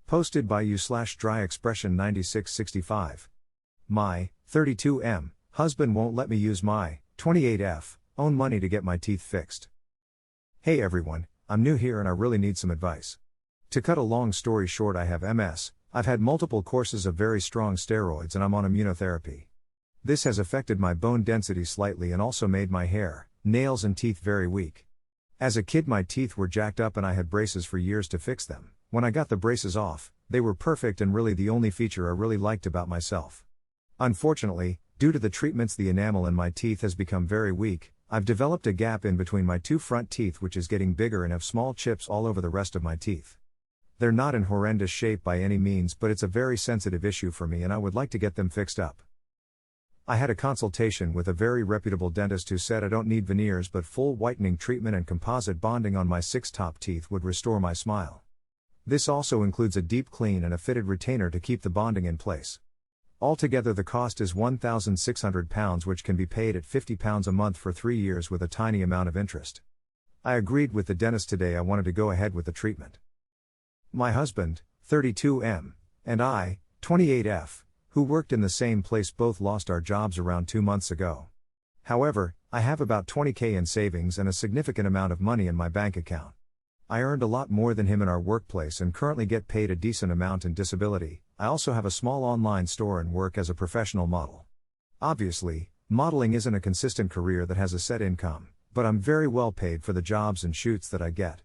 Posted by you/dry expression 9665. My 32M husband won't let me use my 28F own money to get my teeth fixed. Hey everyone, I'm new here and I really need some advice. To cut a long story short, I have MS. I've had multiple courses of very strong steroids and I'm on immunotherapy. This has affected my bone density slightly and also made my hair, nails and teeth very weak. As a kid my teeth were jacked up and I had braces for years to fix them. When I got the braces off, they were perfect and really the only feature I really liked about myself. Unfortunately, due to the treatments the enamel in my teeth has become very weak. I've developed a gap in between my two front teeth which is getting bigger and have small chips all over the rest of my teeth. They're not in horrendous shape by any means, but it's a very sensitive issue for me and I would like to get them fixed up. I had a consultation with a very reputable dentist who said I don't need veneers but full whitening treatment and composite bonding on my 6 top teeth would restore my smile. This also includes a deep clean and a fitted retainer to keep the bonding in place. Altogether the cost is £1,600 which can be paid at £50 a month for 3 years with a tiny amount of interest. I agreed with the dentist today I wanted to go ahead with the treatment. My husband, 32M, and I, 28F, who worked in the same place both lost our jobs around 2 months ago. However, I have about 20k in savings and a significant amount of money in my bank account. I earned a lot more than him in our workplace and currently get paid a decent amount in disability. I also have a small online store and work as a professional model. Obviously, modeling isn't a consistent career that has a set income, but I'm very well paid for the jobs and shoots that I get.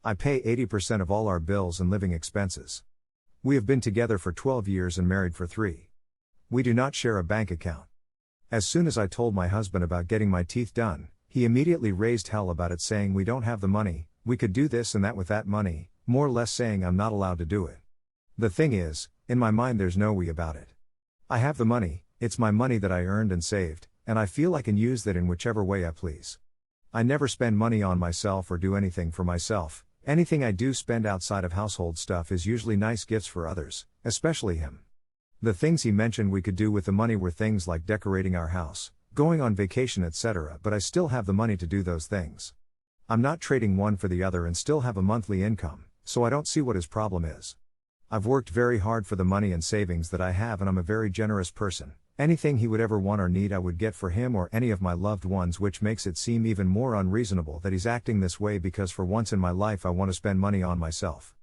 I pay 80% of all our bills and living expenses. We have been together for 12 years and married for 3. We do not share a bank account. As soon as I told my husband about getting my teeth done, he immediately raised hell about it saying we don't have the money, we could do this and that with that money, more or less saying I'm not allowed to do it. The thing is, in my mind there's no we about it. I have the money, it's my money that I earned and saved, and I feel I can use that in whichever way I please. I never spend money on myself or do anything for myself. Anything I do spend outside of household stuff is usually nice gifts for others, especially him. The things he mentioned we could do with the money were things like decorating our house, going on vacation etc., but I still have the money to do those things. I'm not trading one for the other and still have a monthly income, so I don't see what his problem is. I've worked very hard for the money and savings that I have and I'm a very generous person. Anything he would ever want or need I would get for him or any of my loved ones, which makes it seem even more unreasonable that he's acting this way because for once in my life I want to spend money on myself.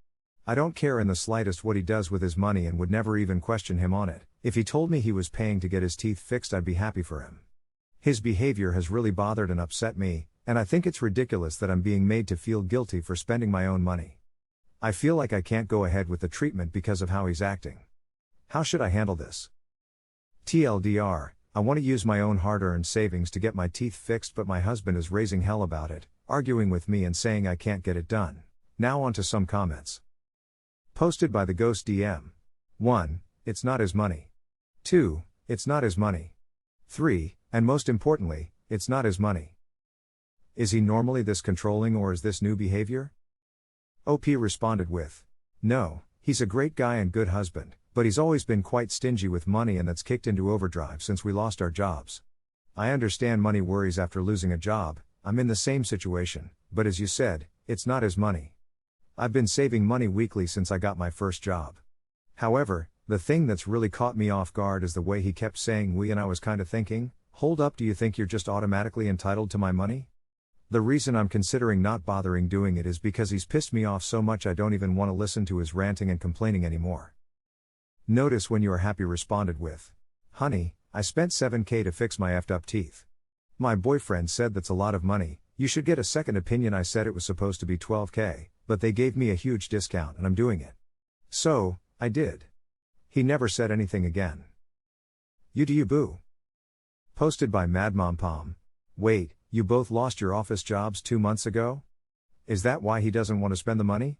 I don't care in the slightest what he does with his money and would never even question him on it. If he told me he was paying to get his teeth fixed I'd be happy for him. His behavior has really bothered and upset me, and I think it's ridiculous that I'm being made to feel guilty for spending my own money. I feel like I can't go ahead with the treatment because of how he's acting. How should I handle this? TLDR, I want to use my own hard-earned savings to get my teeth fixed but my husband is raising hell about it, arguing with me and saying I can't get it done. Now on to some comments. Posted by the Ghost DM. 1. It's not his money. 2. It's not his money. 3. And most importantly, it's not his money. Is he normally this controlling or is this new behavior? OP responded with, no, he's a great guy and good husband, but he's always been quite stingy with money and that's kicked into overdrive since we lost our jobs. I understand money worries after losing a job, I'm in the same situation, but as you said, it's not his money. I've been saving money weekly since I got my first job. However, the thing that's really caught me off guard is the way he kept saying we and I was kind of thinking, hold up, do you think you're just automatically entitled to my money? The reason I'm considering not bothering doing it is because he's pissed me off so much I don't even want to listen to his ranting and complaining anymore. Notice when you are happy responded with, honey, I spent 7k to fix my effed up teeth. My boyfriend said that's a lot of money, you should get a second opinion. I said it was supposed to be 12k, but they gave me a huge discount and I'm doing it. So, I did. He never said anything again. You do you boo. Posted by Mad Mom Pom. Wait, you both lost your office jobs 2 months ago? Is that why he doesn't want to spend the money?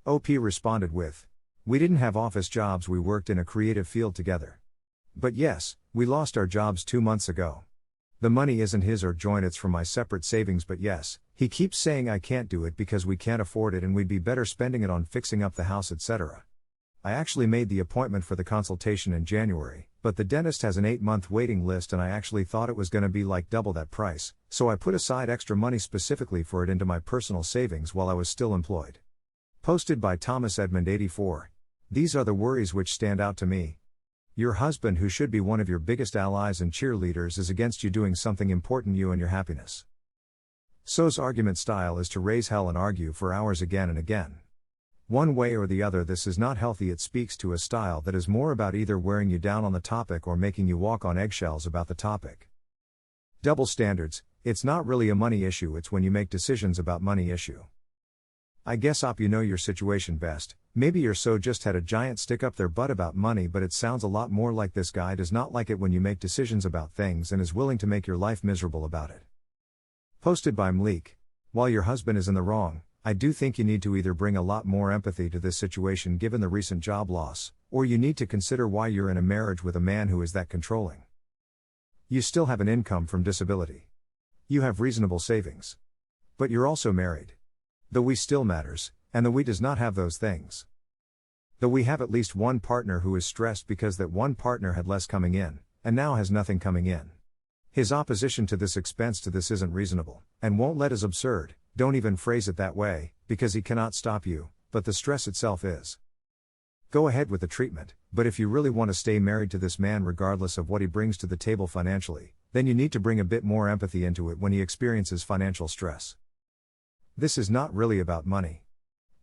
OP responded with, we didn't have office jobs, we worked in a creative field together. But yes, we lost our jobs 2 months ago. The money isn't his or joint, it's from my separate savings, but yes, he keeps saying I can't do it because we can't afford it and we'd be better spending it on fixing up the house etc. I actually made the appointment for the consultation in January, but the dentist has an 8-month waiting list and I actually thought it was going to be like double that price, so I put aside extra money specifically for it into my personal savings while I was still employed. Posted by Thomas Edmund 84. These are the worries which stand out to me. Your husband, who should be one of your biggest allies and cheerleaders, is against you doing something important you and your happiness. So's argument style is to raise hell and argue for hours again and again. One way or the other, this is not healthy. It speaks to a style that is more about either wearing you down on the topic or making you walk on eggshells about the topic. Double standards. It's not really a money issue, it's when you make decisions about money issue. I guess you know your situation best. Maybe your so just had a giant stick up their butt about money, but it sounds a lot more like this guy does not like it when you make decisions about things and is willing to make your life miserable about it. Posted by Mleek. While your husband is in the wrong, I do think you need to either bring a lot more empathy to this situation given the recent job loss, or you need to consider why you're in a marriage with a man who is that controlling. You still have an income from disability. You have reasonable savings. But you're also married. The we still matters, and the we does not have those things. The we have at least one partner who is stressed because that one partner had less coming in, and now has nothing coming in. His opposition to this expense to this isn't reasonable, and won't let is absurd. Don't even phrase it that way, because he cannot stop you, but the stress itself is. Go ahead with the treatment, but if you really want to stay married to this man regardless of what he brings to the table financially, then you need to bring a bit more empathy into it when he experiences financial stress. This is not really about money.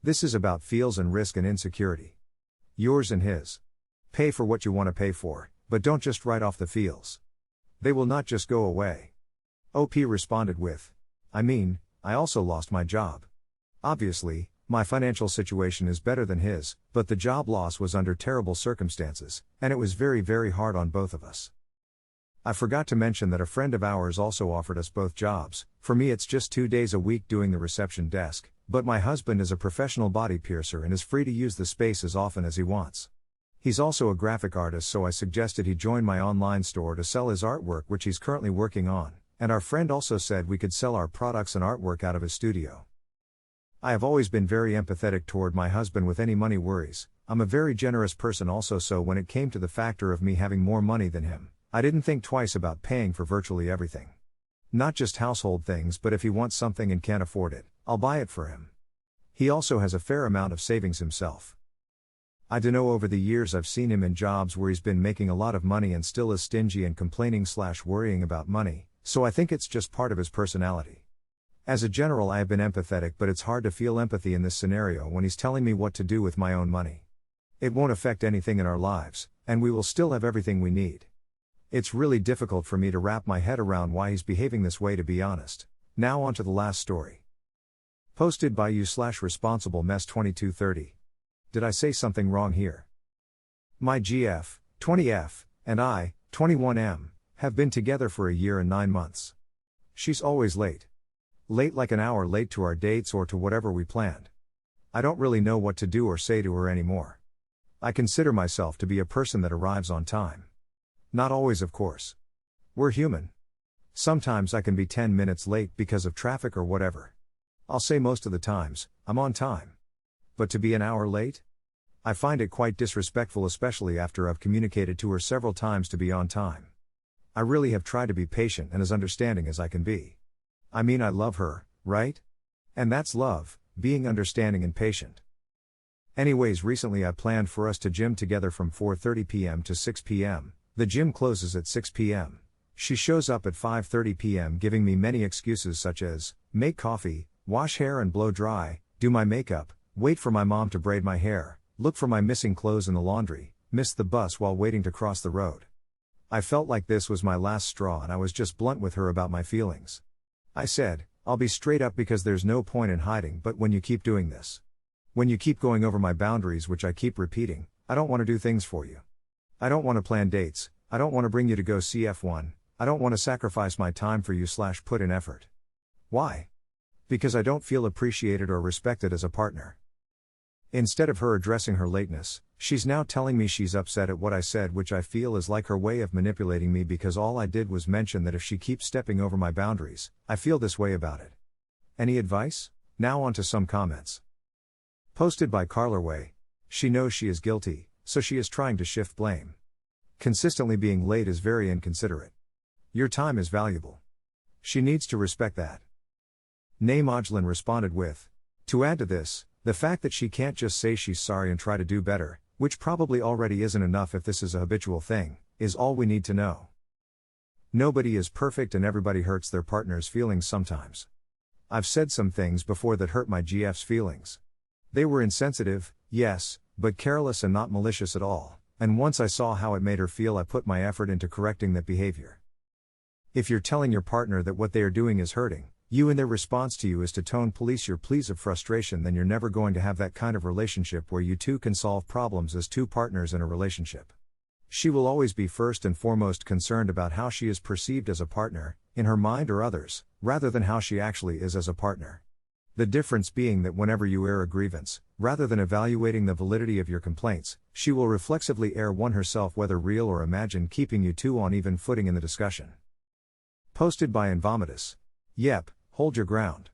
This is about feels and risk and insecurity. Yours and his. Pay for what you want to pay for, but don't just write off the feels. They will not just go away. OP responded with, I also lost my job. Obviously, my financial situation is better than his, but the job loss was under terrible circumstances, and it was very, very hard on both of us. I forgot to mention that a friend of ours also offered us both jobs. For me, it's just 2 days a week doing the reception desk, but my husband is a professional body piercer and is free to use the space as often as he wants. He's also a graphic artist, so I suggested he join my online store to sell his artwork, which he's currently working on, and our friend also said we could sell our products and artwork out of his studio. I have always been very empathetic toward my husband with any money worries. I'm a very generous person also, so when it came to the factor of me having more money than him, I didn't think twice about paying for virtually everything. Not just household things, but if he wants something and can't afford it, I'll buy it for him. He also has a fair amount of savings himself. I dunno, over the years I've seen him in jobs where he's been making a lot of money and still is stingy and complaining/worrying about money, so I think it's just part of his personality. As a general, I have been empathetic, but it's hard to feel empathy in this scenario when he's telling me what to do with my own money. It won't affect anything in our lives, and we will still have everything we need. It's really difficult for me to wrap my head around why he's behaving this way, to be honest. Now on to the last story. Posted by you/responsible mess 2230. Did I say something wrong here? My GF, 20F, and I, 21M, have been together for a year and 9 months. She's always late. Late, like an hour late to our dates or to whatever we planned. I don't really know what to do or say to her anymore. I consider myself to be a person that arrives on time. Not always, of course. We're human. Sometimes I can be 10 minutes late because of traffic or whatever. I'll say most of the times, I'm on time. But to be an hour late? I find it quite disrespectful, especially after I've communicated to her several times to be on time. I really have tried to be patient and as understanding as I can be. I love her, right? And that's love, being understanding and patient. Anyways, recently I planned for us to gym together from 4:30 p.m. to 6 p.m. The gym closes at 6 p.m. She shows up at 5:30 p.m. giving me many excuses such as, make coffee, wash hair and blow dry, do my makeup, wait for my mom to braid my hair, look for my missing clothes in the laundry, miss the bus while waiting to cross the road. I felt like this was my last straw and I was just blunt with her about my feelings. I said, I'll be straight up because there's no point in hiding, but when you keep doing this, when you keep going over my boundaries, which I keep repeating, I don't want to do things for you. I don't want to plan dates, I don't want to bring you to go see F1, I don't want to sacrifice my time for you/put in effort. Why? Because I don't feel appreciated or respected as a partner. Instead of her addressing her lateness, she's now telling me she's upset at what I said, which I feel is like her way of manipulating me because all I did was mention that if she keeps stepping over my boundaries, I feel this way about it. Any advice? Now on to some comments. Posted by Carlerway. She knows she is guilty, so she is trying to shift blame. Consistently being late is very inconsiderate. Your time is valuable. She needs to respect that. Nay Modulin responded with, to add to this, The fact that she can't just say she's sorry and try to do better, which probably already isn't enough if this is a habitual thing, is all we need to know. Nobody is perfect and everybody hurts their partner's feelings sometimes. I've said some things before that hurt my GF's feelings. They were insensitive, yes, but careless and not malicious at all, and once I saw how it made her feel, I put my effort into correcting that behavior. If you're telling your partner that what they are doing is hurting you and their response to you is to tone police your pleas of frustration, then you're never going to have that kind of relationship where you two can solve problems as two partners in a relationship. She will always be first and foremost concerned about how she is perceived as a partner, in her mind or others, rather than how she actually is as a partner. The difference being that whenever you air a grievance, rather than evaluating the validity of your complaints, she will reflexively air one herself, whether real or imagined, keeping you two on even footing in the discussion. Posted by Invomitus. Yep, hold your ground.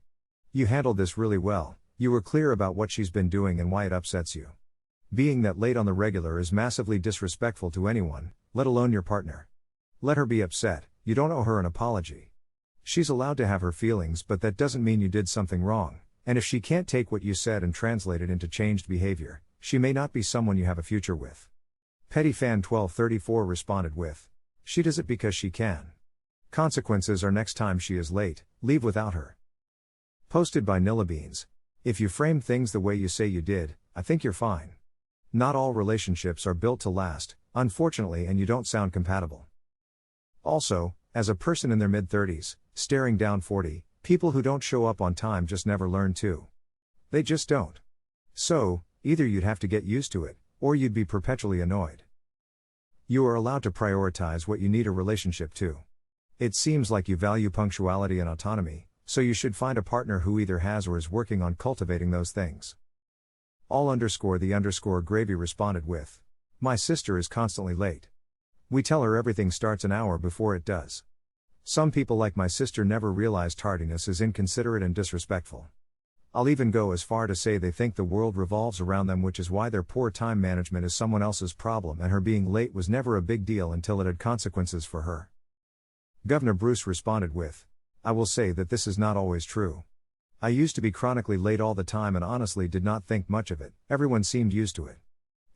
You handled this really well, you were clear about what she's been doing and why it upsets you. Being that late on the regular is massively disrespectful to anyone, let alone your partner. Let her be upset, you don't owe her an apology. She's allowed to have her feelings, but that doesn't mean you did something wrong, and if she can't take what you said and translate it into changed behavior, she may not be someone you have a future with. Pettyfan1234 responded with, she does it because she can. Consequences are next time she is late, leave without her. Posted by Nillabeans. If you frame things the way you say you did, I think you're fine. Not all relationships are built to last, unfortunately, and you don't sound compatible. Also, as a person in their mid-30s, staring down 40, people who don't show up on time just never learn to. They just don't. So, either you'd have to get used to it, or you'd be perpetually annoyed. You are allowed to prioritize what you need a relationship to. It seems like you value punctuality and autonomy, so you should find a partner who either has or is working on cultivating those things. All_the_gravy responded with, my sister is constantly late. We tell her everything starts an hour before it does. Some people like my sister never realize tardiness is inconsiderate and disrespectful. I'll even go as far to say they think the world revolves around them, which is why their poor time management is someone else's problem and her being late was never a big deal until it had consequences for her. Governor Bruce responded with, I will say that this is not always true. I used to be chronically late all the time and honestly did not think much of it, everyone seemed used to it.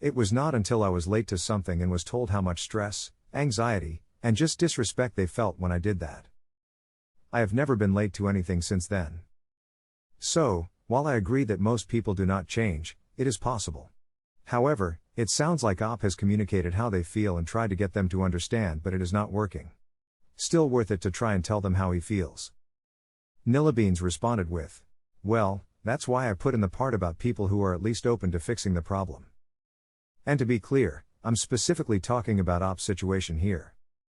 It was not until I was late to something and was told how much stress, anxiety, and just disrespect they felt when I did that. I have never been late to anything since then. So, while I agree that most people do not change, it is possible. However, it sounds like Op has communicated how they feel and tried to get them to understand, but it is not working. Still worth it to try and tell them how he feels. Nillabeans responded with, well, that's why I put in the part about people who are at least open to fixing the problem. And to be clear, I'm specifically talking about Op's situation here.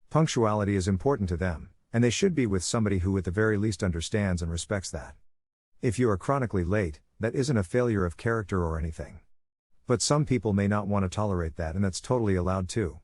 Punctuality is important to them, and they should be with somebody who at the very least understands and respects that. If you are chronically late, that isn't a failure of character or anything. But some people may not want to tolerate that, and that's totally allowed too.